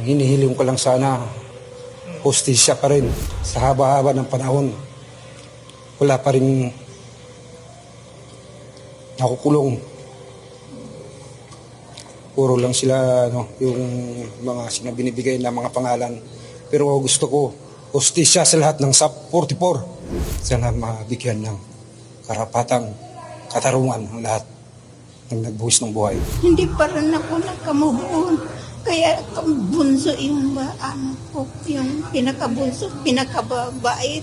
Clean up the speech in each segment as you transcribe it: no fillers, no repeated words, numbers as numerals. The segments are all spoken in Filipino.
hinihiling ko lang sana, hustisya pa rin sa haba-haba ng panahon. Wala pa rin nakukulong. Puro lang sila yung mga binibigay na mga pangalan. Pero gusto ko, hustisya sa lahat ng SAP 44. Sana mabigyan ng karapatang katarungan ang lahat ng nagbuhis ng buhay. Hindi pa rin ako nakamove on. Kaya bunso yung ko, yung pinakabunso, pinakababait,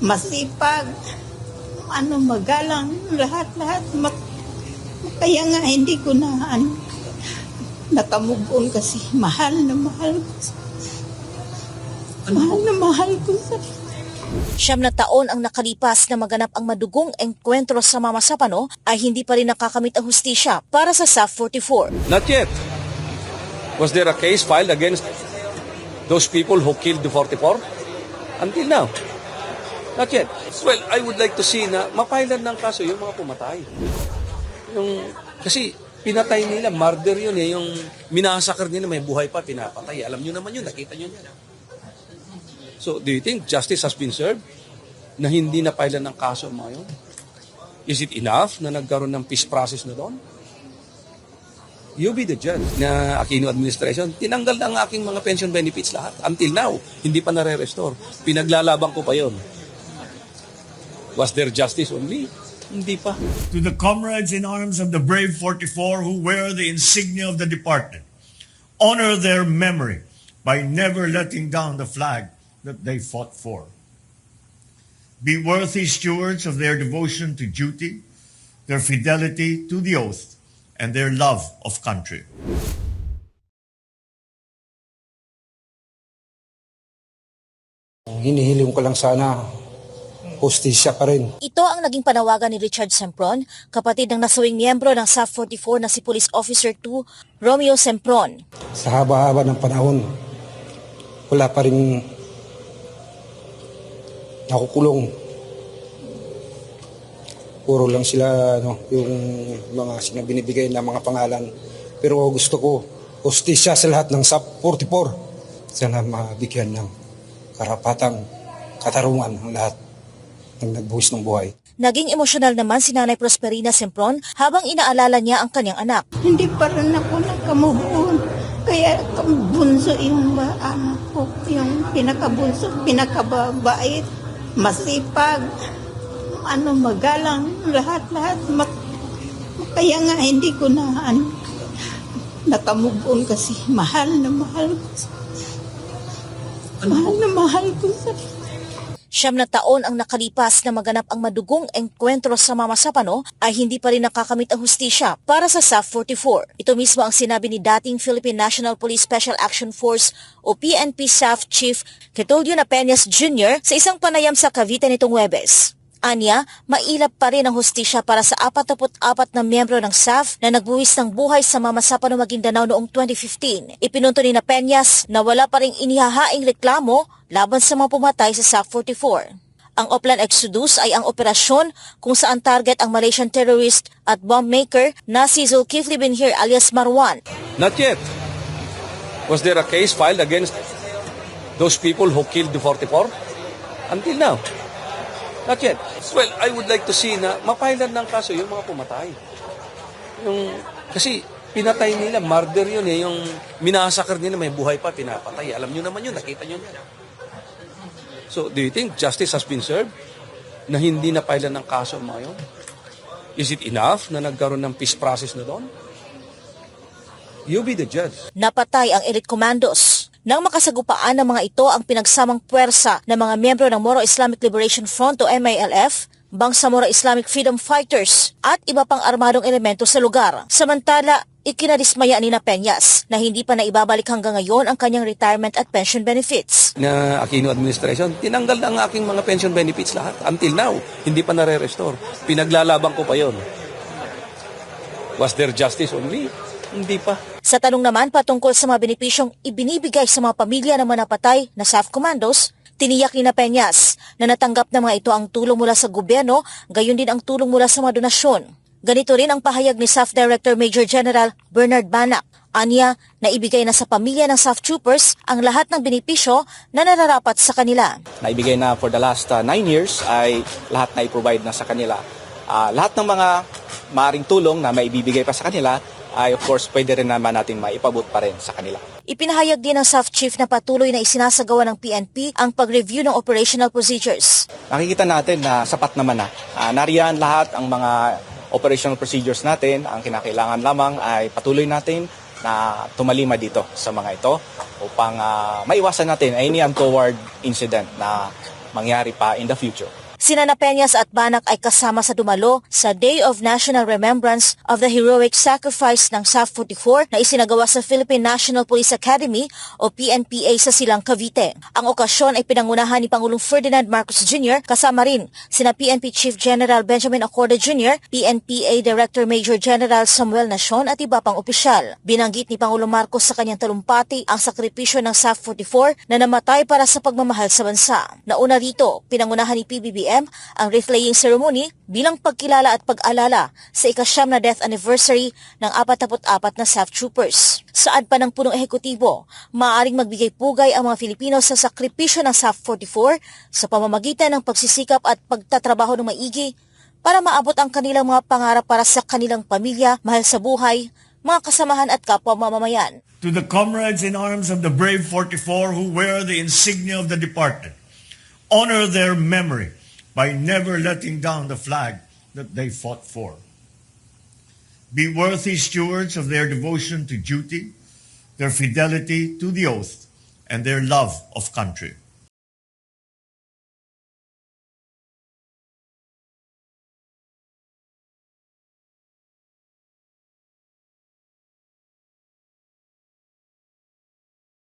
masipag, magalang, lahat-lahat. Kaya nga hindi ko na nakamove on kasi mahal na mahal ko. Mahal na mahal ko sa 9 na taon ang nakalipas na maganap ang madugong engkwentro sa Mama Sapano ay hindi pa rin nakakamit ang hustisya para sa SAF 44. Not yet. Was there a case filed against those people who killed the 44? Until now. Not yet. Well, I would like to see na mapailan ng kaso yung mga pumatay. Kasi pinatay nila, murder yun eh. Yung minasakar nila, may buhay pa, pinapatay. Alam nyo naman yun, nakita nyo yan. So, do you think justice has been served na hindi na pailan ng kaso ang mga yun? Is it enough na nagkaroon ng peace process na doon? You be the judge na Aquino administration. Tinanggal na ang aking mga pension benefits lahat. Until now, hindi pa nare-restore. Pinaglalaban ko pa yon. Was there justice on me? Hindi pa. To the comrades in arms of the brave 44 who wear the insignia of the departed, honor their memory by never letting down the flag that they fought for. Be worthy stewards of their devotion to duty, their fidelity to the oath, and their love of country. Hinihiling ko lang sana, hustisya pa rin. Ito ang naging panawagan ni Richard Sempron, kapatid ng nasawing miyembro ng SAF 44 na si Police Officer 2 Romeo Sempron. Sa haba-haba ng panahon, wala pa rin nakukulong. Puro lang sila yung mga binibigay na mga pangalan. Pero gusto ko, hustisya sa lahat ng SAP 44. Sana mabigyan ng karapatang katarungan ang lahat ng nagbuhis ng buhay. Naging emosyonal naman si Nanay Prosperina Sempron habang inaalala niya ang kanyang anak. Hindi pa rin ako nakamove on. Kaya bunso yung ko, yung pinakabunso, pinakababait, masipag, magalang, lahat-lahat. Kaya nga hindi ko na nakamove on kasi mahal na mahal ko. Mahal na mahal ko sa 9 na taon ang nakalipas na maganap ang madugong engkwentro sa Mama Sapano ay hindi pa rin nakakamit ang hustisya para sa SAF 44. Ito mismo ang sinabi ni dating Philippine National Police Special Action Force o PNP SAF Chief Getulio Napeñas Jr. sa isang panayam sa Cavite nitong Huwebes. Anya, mailap pa rin ang hustisya para sa 44 na miyembro ng SAF na nagbuwis ng buhay sa Mama Sapano, Maguindanao noong 2015. Ipinunto ni Napeñas na wala pa ring inihahaing reklamo laban sa mga pumatay sa SAF 44. Ang Oplan Exodus ay ang operasyon kung saan target ang Malaysian terrorist at bomb maker na si Zulkifli Binhir alias Marwan. Not yet. Was there a case filed against those people who killed the 44? Until now. Not yet. Well, I would like to see na mapailan ng kaso yung mga pumatay. Kasi pinatay nila, murder yun eh. Yung minasakar nila, may buhay pa, pinapatay. Alam nyo naman yun, nakita nyo yan. So, do you think justice has been served na hindi napailan ng kaso ang mga yun? Is it enough na nagkaroon ng peace process na doon? You be the judge. Napatay ang elite commandos. Nang makasagupaan ng mga ito ang pinagsamang puwersa ng mga miyembro ng Moro Islamic Liberation Front o MILF, Bangsamoro Islamic Freedom Fighters at iba pang armadong elemento sa lugar. Samantala, ikinadismaya ni Napeñas na hindi pa naibabalik hanggang ngayon ang kanyang retirement at pension benefits. Na Aquino administration, tinanggal na ang aking mga pension benefits lahat. Until now, hindi pa nare-restore. Pinaglalaban ko pa yon. Was there justice on me? Hindi pa. Sa tanong naman patungkol sa mga benepisyong ibinibigay sa mga pamilya ng mga napatay na SAF commandos, tiniyak ni Napeñas na natanggap ng mga ito ang tulong mula sa gobyerno, gayon din ang tulong mula sa mga donasyon. Ganito rin ang pahayag ni SAF Director Major General Bernard Banac. Anya, naibigay na sa pamilya ng SAF troopers ang lahat ng benepisyo na nararapat sa kanila. Naibigay na for the last 9 years ay lahat na i-provide na sa kanila. Lahat ng mga maaring tulong na maibibigay pa sa kanila ay of course pwede rin naman natin maipabot pa rin sa kanila. Ipinahayag din ng SAF chief na patuloy na isinasagawa ng PNP ang pag-review ng operational procedures. Nakikita natin na sapat naman na. Nariyan lahat ang mga operational procedures natin. Ang kinakailangan lamang ay patuloy natin na tumalima dito sa mga ito upang maiwasan natin any untoward incident na mangyari pa in the future. Sina Peñas at Banak ay kasama sa dumalo sa Day of National Remembrance of the Heroic Sacrifice ng SAF 44 na isinagawa sa Philippine National Police Academy o PNPA sa Silang, Cavite. Ang okasyon ay pinangunahan ni Pangulong Ferdinand Marcos Jr. kasama rin sina PNP Chief General Benjamin Acorda Jr., PNPA Director Major General Samuel Nacion at iba pang opisyal. Binanggit ni Pangulong Marcos sa kanyang talumpati ang sakripisyo ng SAF 44 na namatay para sa pagmamahal sa bansa. Nauna rito, pinangunahan ni PBBM ang wreath-laying ceremony bilang pagkilala at pag-alala sa ika-9 na death anniversary ng 44 na SAF troopers. Saad pa ng punong ehekutibo, maaaring magbigay pugay ang mga Filipino sa sakripisyo ng SAF 44 sa pamamagitan ng pagsisikap at pagtatrabaho ng maigi para maabot ang kanilang mga pangarap para sa kanilang pamilya, mahal sa buhay, mga kasamahan at kapwa mamamayan. To the comrades in arms of the brave 44 who wear the insignia of the departed, honor their memory by never letting down the flag that they fought for. Be worthy stewards of their devotion to duty, their fidelity to the oath, and their love of country.